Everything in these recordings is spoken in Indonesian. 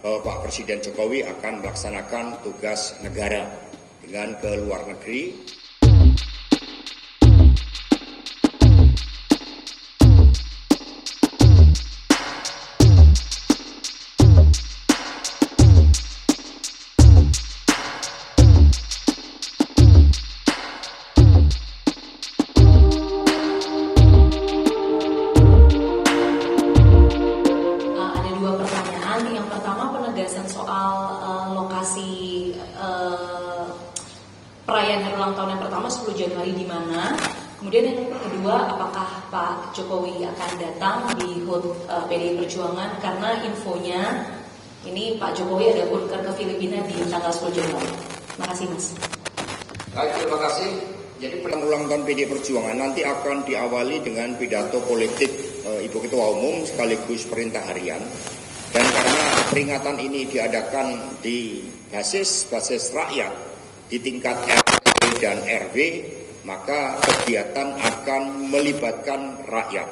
Pak Presiden Jokowi akan melaksanakan tugas negara dengan ke luar negeri. Yang pertama, penegasan soal lokasi perayaan hari ulang tahun yang pertama 10 Januari di mana. Kemudian yang kedua, apakah Pak Jokowi akan datang di HUT PDI Perjuangan, karena infonya ini Pak Jokowi ada kunker ke Filipina di tanggal 10 Januari. Terima kasih, Mas. Baik, terima kasih. Jadi ulang tahun PDI Perjuangan nanti akan diawali dengan pidato politik Ibu Ketua Umum sekaligus perintah harian. Dan karena peringatan ini diadakan di basis rakyat di tingkat RT dan RW, maka kegiatan akan melibatkan rakyat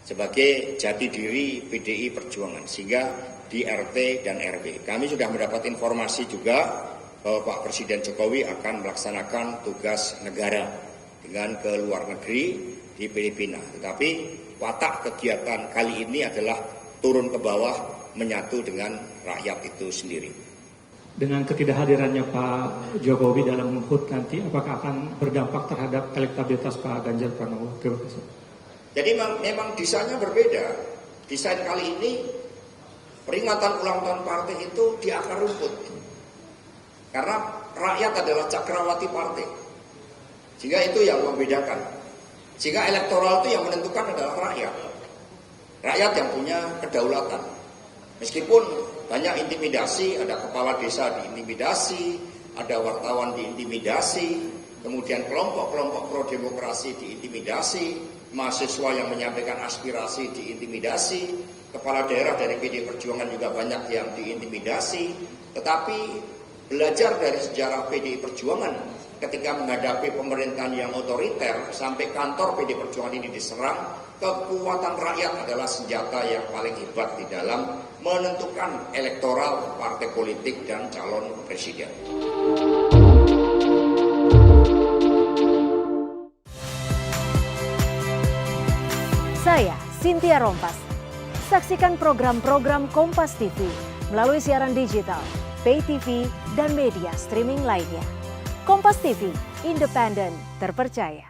sebagai jati diri PDI Perjuangan, sehingga di RT dan RW. Kami sudah mendapat informasi juga bahwa Pak Presiden Jokowi akan melaksanakan tugas negara dengan ke luar negeri di Filipina. Tetapi watak kegiatan kali ini adalah turun ke bawah, menyatu dengan rakyat itu sendiri. Dengan ketidakhadirannya Pak Jokowi dalam HUT nanti, apakah akan berdampak terhadap elektabilitas Pak Ganjar Pranowo? Terima kasih. Jadi memang desainnya berbeda. Desain kali ini peringatan ulang tahun partai itu di akar rumput. Karena rakyat adalah cakrawati partai. Sehingga itu yang membedakan. Sehingga elektoral itu yang menentukan adalah rakyat. Rakyat yang punya kedaulatan. Meskipun banyak intimidasi, ada kepala desa diintimidasi, ada wartawan diintimidasi, kemudian kelompok-kelompok pro-demokrasi diintimidasi, mahasiswa yang menyampaikan aspirasi diintimidasi, kepala daerah dari PDI Perjuangan juga banyak yang diintimidasi. Tetapi belajar dari sejarah PDI Perjuangan ketika menghadapi pemerintahan yang otoriter, sampai kantor PDI Perjuangan ini diserang, kekuatan rakyat adalah senjata yang paling hebat di dalam menentukan elektoral partai politik dan calon presiden. Saya Cynthia Rompas. Saksikan program-program Kompas TV melalui siaran digital, pay TV, dan media streaming lainnya. Kompas TV, independen, terpercaya.